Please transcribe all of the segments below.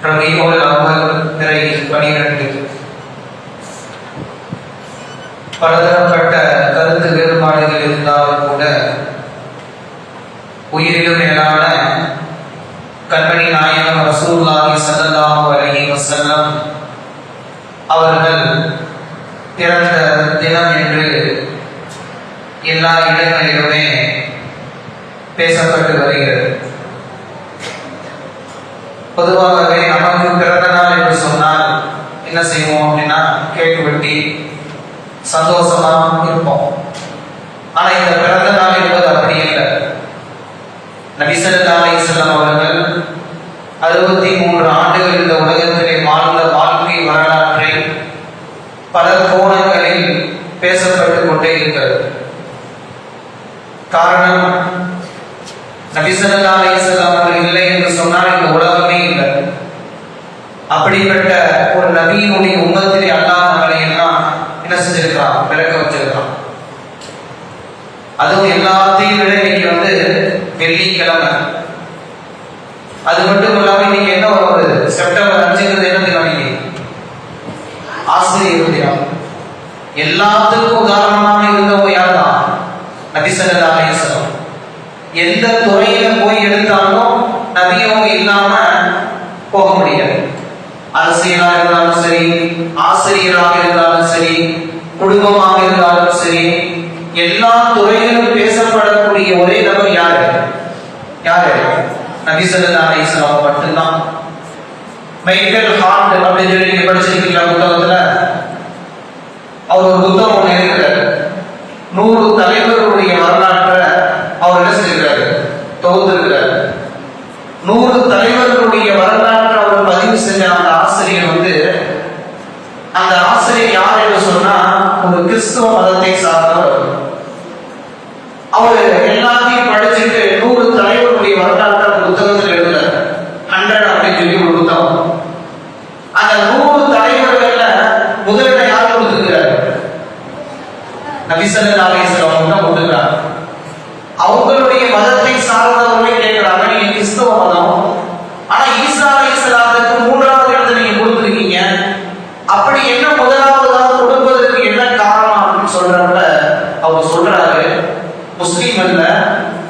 ரபியுல் அவ்வல் பிறை 12. பலதரப்பட்ட கருத்து வேறுபாடுகள் இருந்தாலும் கூட உயிரிலும் மேலான கண்மணி நாயகம் ரசூலுல்லாஹி ஸல்லல்லாஹு அலைஹி வஸல்லம் அவர்கள் பிறந்த தினம் என்று எல்லா இடங்களிலுமே பேசப்பட்டு வருகிறது. பொதுவாகவே நமக்கு பிறந்த நாள் என்று சொன்னால் என்ன செய்வோம் அப்படின்னா கேக் வெட்டி சந்தோஷமா இருப்போம். ஆனா இந்த பிறந்த நாள் என்பது அப்படி இல்லை. நபி ஸல்லல்லாஹு அலைஹி வஸல்லம் அவர்கள் 63 ஆண்டுகள் இந்த உலகத்திலே வாழ்ந்த வாழ்க்கை வரலாற்றை பல கோணங்களில் பேசப்பட்டு கொண்டே இருக்கிறது. காரணம், நபி ஸல்லல்லாஹு அலைஹி வஸல்லம் அவர்கள் இல்லை என்று சொன்னால் இந்த உலகமே இல்லை. அப்படிப்பட்ட ஒரு நபியினுடைய உம்மத்திலே அல்லாஹ் நம்மளை எல்லாம் என்ன செஞ்சிருக்கான், பிறக்க வச்சிருக்கான். அதுவும் எல்லாத்தையும் விட இன்னைக்கு வெள்ளிக்கிழமை. அது மட்டும் இல்லாம இன்னைக்கு என்ன வருது, செப்டம்பர் 5 என்ன தினம், ஆசிரியர் தினம். எல்லாத்துக்கும் உதாரணமாக இருந்தவங்க யார்தான், நபி ஸல்லல்லாஹு அலைஹி வஸல்லம். எந்த துறையில போய் எடுத்தாலும் நபியும் இல்லாம போக முடியாது. அரசியலாக இருந்தாலும் சரி, ஆசிரியராக இருந்தாலும் சரி, குடும்பமாக இருந்தாலும் சரி, எல்லா துறையிலும் பேசப்படக்கூடிய ஒரே நபர் யாரு? நபி ஸல்லல்லாஹு அலைஹி வஸல்லம் மட்டும்தான். மைக்கேல் ஹார்ட் அப்படின்னு சொல்லி நீங்க படிச்சிருக்கீங்களா புத்தகத்துல? அவர் ஒரு புத்தகம் ஒண்ணு இருக்கிறார். 100 தலைவர்களுடைய வரலாற்றை அவர் என்ன செஞ்சிருக்கிறாரு, தொகுத்திருக்கிறார். 100 தலைவர்களுடைய வரலாற்றை அவர் பதிவு செஞ்ச அந்த ஆசிரியர் அந்த ஆசிரியர் யார் என்று சொன்னா ஒரு கிறிஸ்துவ மதத்தை சார்ந்தவர். அவர் எல்லாத்தையும் படிச்சுட்டு 100 தலைவர்களுடைய வரலாற்றை புத்தகத்தில் எழுதுறார். 100 அப்படின்னு சொல்லி ஒரு புத்தகம். அந்த 100 தலைவர்கள்ல முதலிடம் யார் கொடுத்துருக்கிறார்? நபி ஸல்லல்லாஹு அலைஹி வஸல்லம் தான் கொடுத்துருக்கிறார். அவங்களுடைய மதத்தை சார்ந்தவர்களே கேட்கிறாங்க, நீங்க கிறிஸ்தவ மதம், ஆனா ஈசா அலைஹிஸ்ஸலாத்துக்கு 3வது இடத்தை நீங்க கொடுத்துருக்கீங்க, அப்படி என்ன முதலாவதாக கொடுப்பதற்கு என்ன காரணம் அப்படின்னு சொல்றப்ப அவர் சொல்றாரு, முஸ்லீம் அல்ல,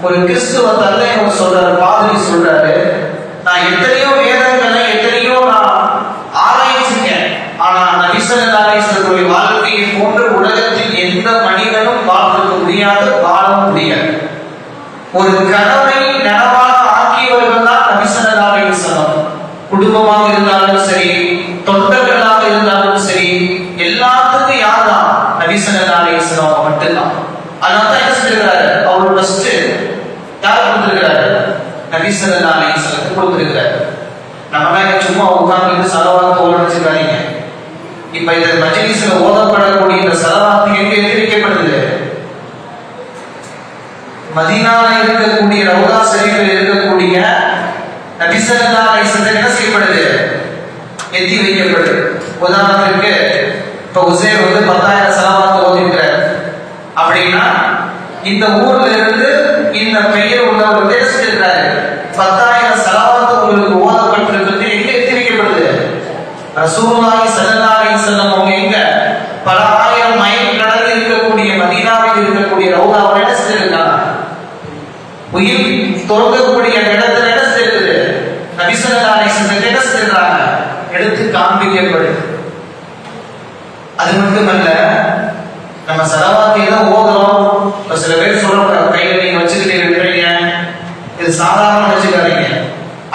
ஒரு கிறிஸ்துவ தந்தை அவர் சொல்றாரு, பாதிரி சொல்றாரு, நான் எத்தனையோ வேதங்களை எத்தனையோ நான் ஆராய்ச்சிருக்கேன், ஆனா நபி ஸல்லல்லாஹு அலைஹி வஸல்லம் வாழ்க்கையை போன்ற உலகத்தில் எந்த மனிதனும் வாழ்க்க முடியாது, வாழவும் முடியாது. ஒரு கனவை நனவாக ஆக்கியவர்கள் தான் நபி ஸல்லல்லாஹு அலைஹி வஸல்லம். குடும்பமாக இருந்தாலும் சரி, தொண்டர்களாக இருந்தாலும் சரி, எல்லாத்துக்கும் யார் தான்? நபி ஸல்லல்லாஹு அலைஹி வஸல்லம் மட்டும்தான். அதனால என்ன சொல்றாரு, அவர் ஃபர்ஸ்ட் யார் கொடுத்திருக்கிறாரு? நபி ஸல்லல்லாஹு அலைஹி வஸல்லம் கொடுத்திருக்கிறாரு. நம்ம சும்மா உட்கார்ந்து ஸலவாத் ஓதிச்சிருக்காதீங்க. இப்ப இந்த மஜ்லிஸ்ல ஓதப்படக்கூடிய இந்த ஸலவாத் எங்க எதிரிக்கப்படுது? மதீனாவில் இருக்கக்கூடிய ரவுதா ஷரீஃபில் இருக்கக்கூடிய நபி ஸல்லல்லாஹு அலைஹி வஸல்லம் என்ன செய்யப்படுது? எத்தி வைக்கப்படுது. உதாரணத்துக்கு இப்ப உசைர் 10,000 ஸலவாத் ஓதிக்கிறார் அப்படின்னா இந்த ஊர்ல இருந்து இந்த பெயர் உள்ளவர் என்ன செஞ்சிருக்காரு? 10,000 ஸலவாத் உங்களுக்கு ஓதப்பட்டிருக்கிறது. எங்க எத்தி வைக்கப்படுது? ரசூலுல்லாஹி ஸல்லல்லாஹு அலைஹி வஸல்லம் அவங்க எங்க பல ஆயிரம் மைல் கடந்து இருக்கக்கூடிய மதீனாவில் இருக்கக்கூடிய ரவுதாவை என்ன செஞ்சிருக்காங்க? உயிர் துறக்கக்கூடிய இடத்துல என்ன செஞ்சிருக்குது? நபி ஸல்லல்லாஹு அலைஹி வஸல்லம் என்ன செஞ்சிருக்காங்க? எடுத்து காண்பிக்கப்படுது. அது மட்டுமல்ல, நம்ம ஸலவாத்தை தான் ஓதுறோம். சில பேர் சொல்றாங்க, கையில நீங்க வச்சுக்கிட்டு இருக்கிறீங்க, இது சாதாரண வச்சுக்காதீங்க.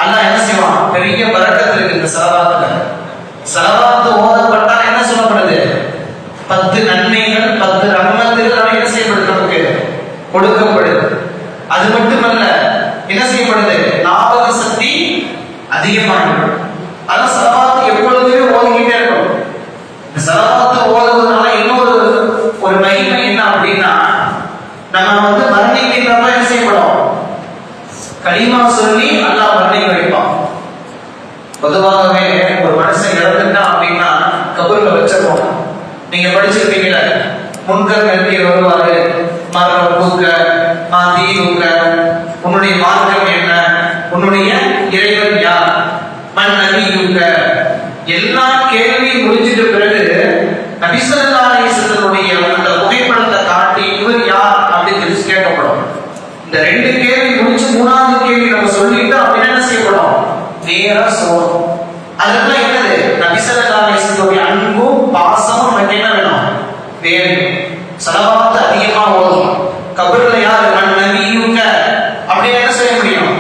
அல்லாஹ் என்ன செய்வான்? பெரிய பரக்கத் இருக்கு இந்த ஸலவாத்துல. ஸலவாத் ஓதப்பட்டா என்ன சொல்லப்படுது? 10 நன்மைகள், 10 ரஹ்மத்துகள் என்ன செய்யப்படுது? நமக்கு கொடுக்கப்படுது. அது மட்டுமல்ல, என்ன செய்யப்படுது? ஞாபக சக்தி அதிகமாகும். அதான் ஸலவாத் எப்பொழுதுமே ஓதிக்கிட்டே இருக்கும். இந்த ஸலவாத் ஓதுவதனால இன்னொரு மகிமை என்ன அப்படின்னா, நம்ம மரணிக்கின்றப்ப என்ன செய்யப்படும்? கலிமா சொல்லி அல்லாஹ் மரணிக்க வைப்பான். பொதுவாகவே ஒரு மனுஷன் இறந்துட்டா அப்படின்னா கபூர்ல வச்சிருப்போம். நீங்க படிச்சிருப்பீங்களா, முன்கர் நெருங்கிய வருவாரு, மரம் பூக்க மாத்தி பூக்க, உன்னுடைய மார்க்கம் என்ன, உன்னுடைய இறைவன் யார், மன் நபியுக்க நபியுக. எல்லா கேள்வியும் முடிஞ்சிட்ட பிறகு நபி ஸல்லல்லாஹு அலைஹி வஸல்லம் அந்த புகைப்படத்தை காட்டி இவர் யார் அப்படின்னு கேட்கப்படும். இந்த ரெண்டு கேள்வி முடிச்சு மூணாவது கேள்வி நம்ம சொல்லிட்டு அப்படின்னு என்ன செய்யப்படும், நேரா சொல்லணும். அதெல்லாம் என்னது, நபி ஸல்லல்லாஹு அலைஹி வஸல்லம் அன்பும் பாசமும் நமக்கு என்ன வேணும், வேணும். ஸலவாத் அதிகமா ஓதும். கபர்ல யார் மன் நபியுக அப்படின்னு என்ன செய்ய முடியும்,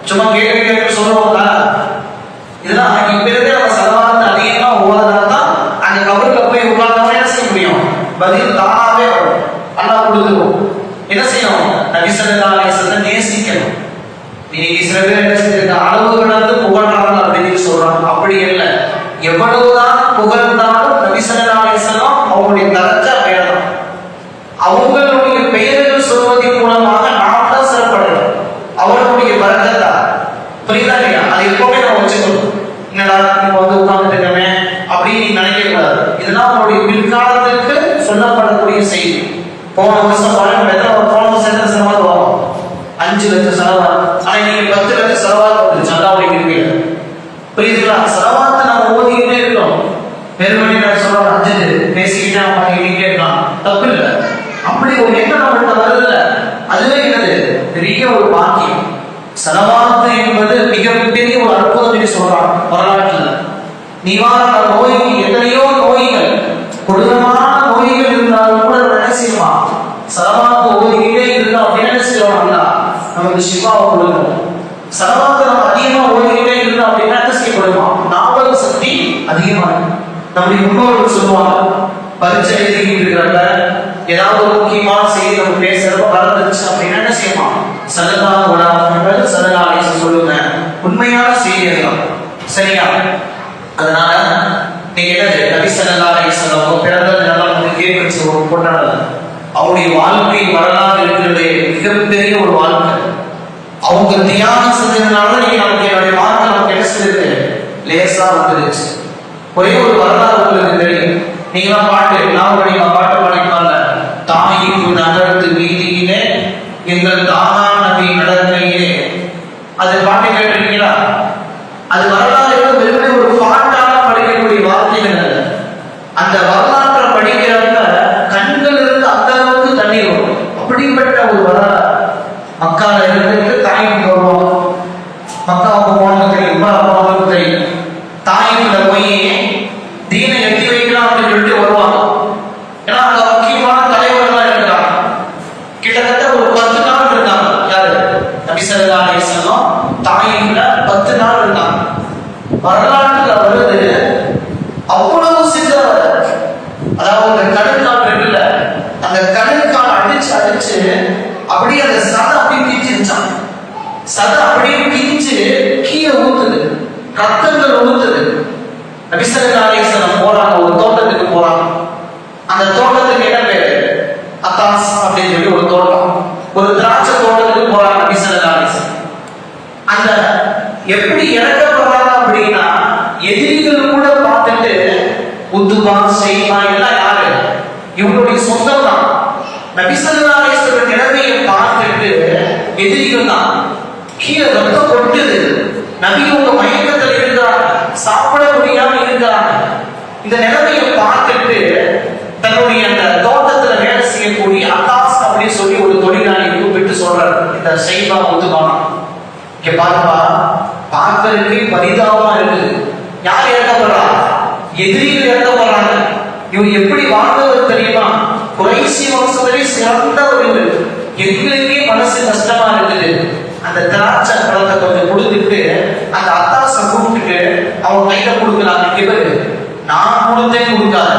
சும்மா கேட்க சொல்லுவோம்ல. இதெல்லாம் இப்ப இருக்க நம்ம ஸலவாத் அதிகமா ஓதுறதுதான் அந்த கபர்ல போய் உட்கார்ந்தவங்க என்ன செய்ய முடியும், பதில் தானாவே வரும். அல்லாஹ் கொடுத்துரும். என்ன செய்யணும், நபி ஸல்லல்லாஹு அலைஹி வஸல்லம் நேசிக்கணும். நீங்க சில பேர் என்ன செய்யறது, அளவு கடந்து புகழாங்க அப்படின்னு சொல்றாங்க. அப்படி இல்லை. எவ்வளவுதான் புகழ்ந்தாலும் நபி ஸல்லல்லாஹு அலைஹி வஸல்லம் அவங்களுடைய தரஜா வேணும். அவங்களுடைய பெயர்கள் சொல்வதன் மூலமாக நாம் தான் சிறப்படையும். அவர்களுடைய பரக்கத்தா புரியுதா இல்லையா? அது எப்பவுமே நம்ம வச்சுக்கணும். என்னடா இப்ப வந்து உட்கார்ந்துட்டு இருக்கமே அப்படின்னு நினைக்க கூடாது. இதெல்லாம் அவருடைய பிற்காலத்துக்கு சொல்லப்படக்கூடிய செய்தி. போன வருஷம் போன வருஷம் எத்தனை செலவாக வரும், 5 லட்சம் செலவாக. ஆனா நீங்க 10 லட்சம் செலவாக வந்துருச்சு. அதான் அவருக்கு இருக்கு. புரியுதுங்களா? செலவாத்தை நம்ம ஓதிக்கிட்டே இருக்கோம். பெருமணி சொல்றோம் 5 பேசிக்கிட்டே நம்ம பண்ணிக்கிட்டே இருக்கலாம், தப்பு இல்லை. அப்படி ஒரு எண்ணம் நம்மகிட்ட வருதுல, அதுவே என்னது பெரிய ஒரு பாக்கியம். செலவாத்து என்பது மிகப்பெரிய ஒரு அற்புதம் சொல்றான் வரலாற்றுல. நிவாரண நோய்க்கு எத்தனையோ நோய்கள், கொடூரமான நோய்கள் இருந்தாலும் கூட என்ன செய்யலாம், செலவாத்து ஓதிக்கிட்டே இருந்தா அப்படின்னு என்ன செய்யலாம், நமக்கு சிவாவை கொடுக்கணும். செலவாத்து நம்ம அதிகமா ஓதிக்கிட்டே இருந்தா அப்படின்னா என்ன செய்யப்படுமா, ஞாபக சக்தி அதிகமா இருக்கும். நம்முடைய முன்னோர்கள் சொல்லுவாங்க, பரீட்சை எழுதிக்கிட்டு இருக்கிறப்ப ஏதாவது ஒரு முக்கியமான செய்தி நம்ம பேசுறப்ப மறந்துச்சு அப்படின்னா என்ன செய்யலாம், ஸல்லல்லாஹு அலைஹி வஸல்லம் சொல்லுங்க. உண்மையான செய்தி எல்லாம் சரியா? அதனால நீங்க என்னது, நபி ஸல்லல்லாஹு அலைஹி வஸல்லம் பிறந்த நாள் கேட்க ஒரு கொண்டாட அவருடைய வாழ்க்கை வரலாறு இருக்கிறது மிகப்பெரிய ஒரு வாழ்க்கை. அவங்க தியானம் செஞ்சதுனால நீங்க நமக்கு என்னுடைய வாழ்க்கை நமக்கு என்ன செய்யுது, லேசா வந்துருச்சு. ஒரே ஒரு வரலாறு உங்களுக்கு தெரியும். நீங்க பாட்டு பாட்டு பாடிப்பாங்க, தாயிப்பு நகரத்து வீதியிலே எங்கள் தானா நபி நடக்கையிலே. அது பாட்டு கேட்டிருக்கீங்களா? அது வரலாறு வெறுமே ஒரு பாட்டாக படிக்கக்கூடிய வார்த்தைகள் அல்ல. அந்த வரலாற்றை படிக்கிறப்ப கண்கள் இருந்து அந்த அளவுக்கு தண்ணீர் வரும். அப்படிப்பட்ட ஒரு வரலாறு. மக்கால இருந்துட்டு தாயிப்பு வருவாங்க. மக்காவுக்கு போனது தெரியும், போனது தெரியும். தாயிப்புல போய் தீனை எட்டி வைக்கலாம் அப்படின்னு சொல்லிட்டு வருவாங்க. ஏன்னா அங்க முக்கியமான தலைவர்கள்லாம் இருக்கிறாங்க. கிட்டத்தட்ட ஒரு 10 நாள் இருந்தாங்க. யாரு, நபி ஸல்லல்லாஹு அலைஹி வஸல்லம் தாயிப்புல 10 நாள் இருந்தாங்க. வரலாற்றுல வருது அவ்வளவு சிறந்த, அதாவது அந்த கடற்கால் இருக்குல்ல, அந்த கடற்கால் அடிச்சு அப்படியே அந்த சதை அப்படியே கிழிச்சிருச்சான். சதை அப்படியே கிழிச்சு கீழே ஊத்துது, ரத்தங்கள் ஊத்துது. நபி ஸல்லல்லாஹு அலைஹி வஸல்லம் போறாங்க, ஒரு தோட்டத்துக்கு போறாங்க. அந்த தோட்டத்துக்கு என்ன பேரு, அத்தாஸ் அப்படின்னு சொல்லி ஒரு தோட்டம், ஒரு திராட்சை தோட்டத்துக்கு போறாங்க நபி ஸல்லல்லாஹு அலைஹி வஸல்லம். அந்த எப்படி இறக்கப்படுறாங்க அப்படின்னா, எதிரிகள் கூட பார்த்துட்டு உத்துபா செய்வா எல்லாம் யாரு, இவங்களுடைய சொந்தம் தான். நபி ஸல்லல்லாஹு அலைஹி வஸல்லம் நிலைமையை பார்த்துட்டு எதிரிகள் தான். கீழே ரத்தம் கொட்டுது. நபி உங்க மயக்கத்தில் இருக்கிறாங்க, சாப்பிட முடியாம இருக்கிறாங்க. இந்த நிலைமையை பார்த்துட்டு தன்னுடைய அந்த தோட்டத்துல வேலை செய்யக்கூடிய அத்தாஸ் அப்படின்னு சொல்லி ஒரு தொழிலாளி கூப்பிட்டு சொல்றாரு, இந்த செய்வா உத்துபானா இங்க பாருப்பா, பார்க்கறதுக்கு பரிதாபமா இருக்குது. யார் இறக்கப்படுறா, எதிரிகள் இறக்கப்படுறாங்க. இவர் எப்படி வாழ்ந்தவர் தெரியுமா, குறைசி வம்சத்திலே சிறந்த ஒரு இவர். எங்களுக்கே மனசு கஷ்டமா இருக்குது. அந்த திராட்சை பழத்தை கொஞ்சம் கொடுத்துட்டு அந்த அத்தாசை கூப்பிட்டுட்டு அவங்க கையில கொடுக்குறாங்க. இவர் நான் கொடுத்தேன் கொடுக்காத.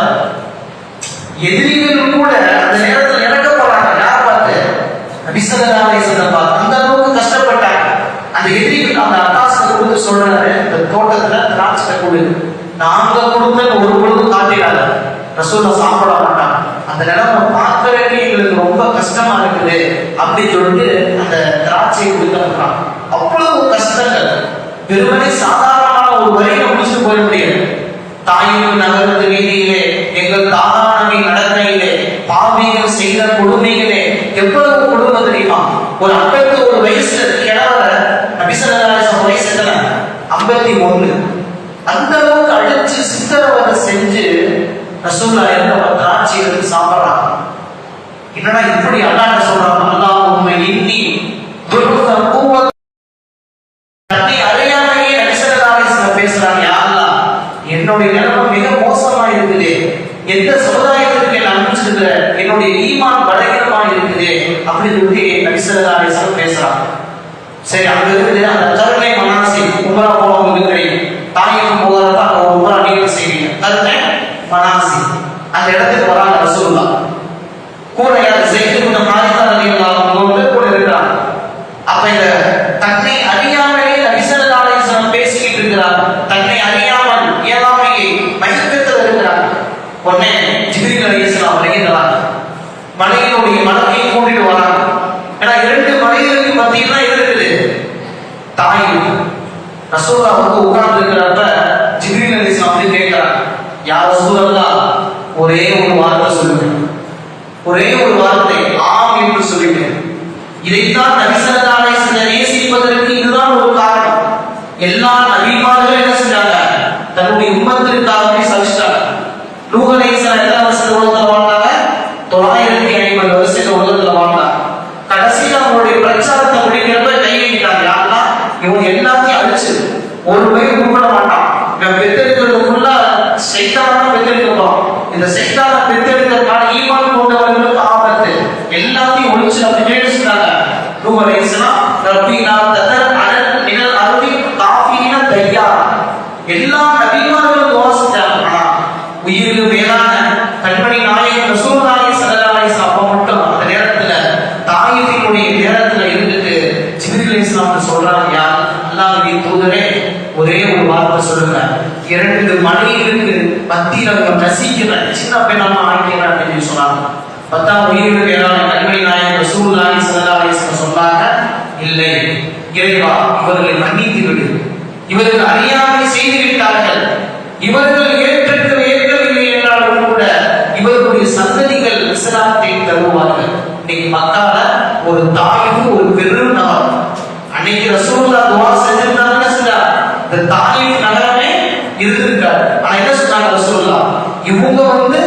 எதிரிகள் கூட அந்த நேரத்தில் இறக்க போறாங்க. யார் பார்த்து, நபி ஸல்லல்லாஹு அலைஹி வஸல்லம் பார்த்து. அந்த அளவுக்கு கஷ்டப்பட்டாங்க. அந்த எதிரிகள் அந்த அத்தாசை கொடுத்து சொல்றாரு, இந்த தோட்டத்துல திராட்சை கொடு, நாங்க கொடுத்த ஒரு பொழுது காட்டிடாத. ரசூலுல்லாஹ் சாப்பிட மாட்டாங்க. அந்த நிலைமை பார்க்கறதுக்கு எங்களுக்கு ரொம்ப கஷ்டமா இருக்குது அப்படின்னு சொல்லிட்டு அந்த திராட்சையை கொடுத்தாங்க. அவ்வளவு கஷ்டங்கள். வெறுமனே சாதாரணமான ஒரு வரியை முடிச்சுட்டு போயிட முடியாது. தாயிப்பு நகரத்து வீதியிலே எங்கள் தானா நபி நடக்கையிலே பாவிகள் செய்த கொடுமைகளே எவ்வளவு கொடுமை தெரியுமா. ஒரு 51 வயசுல கிழவர நபி ஸல்லல்லாஹு அலைஹி வஸல்லம் வயசு எத்தனை, 51. அந்த என்னடா இப்படி அல்லாஹ் சொல்றான், அல்லாஹும்ம இன்னி தன்னை அறியாமையே நபி ஸல்லல்லாஹு அலைஹி வஸல்லம் பேசுறாங்க. யா அல்லாஹ், என்னுடைய நிலைமை மிக மோசமா இருக்குது, எந்த சமுதாயத்திற்கு என்ன அனுப்பிச்சிருக்கிற, என்னுடைய ஈமான் பலகீனமா இருக்குது அப்படின்னு சொல்லி நபி ஸல்லல்லாஹு அலைஹி வஸல்லம் பேசுறாங்க. சரி, அங்க இருக்குது அந்த கருணை மனாசி உம்ரா போறவங்களுக்கு தெரியும். தாயிஃப் போகிறதா உம்ரா நீங்க செய்வீங்க, கருணை மனாசி. அந்த இடத்துக்கு வராங்க ரசூலுல்லாஹ். கூட யார் ஸைத் இப்னு ஹாரிஸா ரலியல்லாஹு அன்ஹு கூட இருக்கிறாங்க. அப்ப இந்த தன்னை அறியாமலே நபி ஸல்லல்லாஹு அலைஹி வஸல்லம் பேசிக்கிட்டு இருக்கிறார். தன்னை அறியாமல் இயலாமையை மயக்கத்தில் இருக்கிறார். உடனே ஜிப்ரீல் அலைஹிஸ்ஸலாம் வருகிறார். மலையினுடைய மலக்கை கூட்டிட்டு வராங்க. ஏன்னா இரண்டு மலைகளுக்கு மத்தியில் தான் இருக்குது தாயிஃப். ரசூலுல்லாஹ் வந்து உட்கார்ந்து இருக்கிறப்ப ஜிப்ரீல் அலைஹிஸ்ஸலாம் வந்து கேட்கிறாங்க, யா ரசூலல்லாஹ், ஒரே ஒரு வார்த்தை சொல்லுங்க, ஒரே ஒரு வார்த்தை ஆம் என்று சொல்லிட்டேன். இதைத்தான் நபி ஸல்லல்லாஹு அலைஹி வஸல்லம் நேசிப்பதற்கு இதுதான் ஒரு காரணம். எல்லா நபிமார்களும் என்ன செஞ்சாங்க, தன்னுடைய உம்மத்திற்காகவே சலிச்சிட்டாங்க. நூஹ் அலைஹிஸ்ஸலாம் எத்தனை வருஷம் உலகத்துல வாழ்ந்தாங்க? 950 வருஷம் உலகத்துல வாழ்ந்தாங்க. கடைசியில் அவங்களுடைய பிரச்சாரத்தை முடிக்கிறப்ப கை வைக்கிறாங்க, யாருன்னா இவங்க எல்லாத்தையும் அழிச்சு ஒரு பேர் உட்பட மாட்டான். இவன் பெத்தெடுக்கிறது ஃபுல்லா சைத்தான பெத்தெடுக்கிறோம். இந்த சைத்தான பெத்தெடுக்கிறதுனால ஈமான் கொண்டவர்களுக்கு ஆபத்து, எல்லாத்தையும் ஒழிச்சு அப்படின்னு சொன்னாங்க. நூஹ் அலைஹிஸ்ஸலாம் ரப்பினா ததர் அலல் மினல் அர்தி காஃபிரின தையார். எல்லா நபிமார்களும் துஆ செஞ்சாங்க. ஆனா உயிருக்கு மேலான கண்மணி நாயகம் ரசூலுல்லாஹி ஸல்லல்லாஹு அலைஹி வஸல்லம் மட்டும் அந்த நேரத்துல தாயிஃபினுடைய நேரத்துல இருந்துட்டு ஜிப்ரீல் அலைஹிஸ்ஸலாம் சொல்றாங்க, யா அல்லாஹ்வின் தூதரே, ஒரே ஒரு வார்த்தை சொல்லுங்க, இரண்டு மலைகளுக்கு மத்தியில் நசிக்கிற சின்ன பெண்ணாம ஆகிக்கிறேன் அப்படின்னு சொன்னாங்க. பத்தா உயிருக்கு மேலான கண்மணி நாயகம் ரசூலுல்லாஹி ஸல்லல்லாஹு அலைஹி வஸல்லம் சொன்னாங்க, இல்லை இறைவா, இவர்களை மன்னித்து விடு, இவர்கள் அறியாமை செய்து விட்டார்கள், இவர்கள் ஏற்கவில்லை என்றாலும் கூட இவர்களுடைய சந்ததிகள் இஸ்லாத்தை தருவார்கள். இன்னைக்கு மக்கால ஒரு தாயிஃப் ஒரு பெரும் நகரம். அன்னைக்கு ரசூலுல்லாஹ் துஆ செஞ்சிருந்தாங்க, இந்த தாயிஃப் நகரமே இருந்திருக்காரு. ஆனா என்ன சொன்னாங்க ரசூலுல்லாஹ், இவங்க வந்து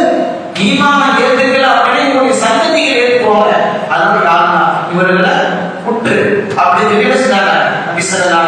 ஈமான ஏற்றுக்கல அப்படியே இவங்களுடைய சந்ததிகள் ஏற்றுக்குவாங்க, அதனால யாருன்னா இவர்களை குற்று அப்படின்னு சொல்லி சொன்னாங்க நபி ஸல்லல்லாஹு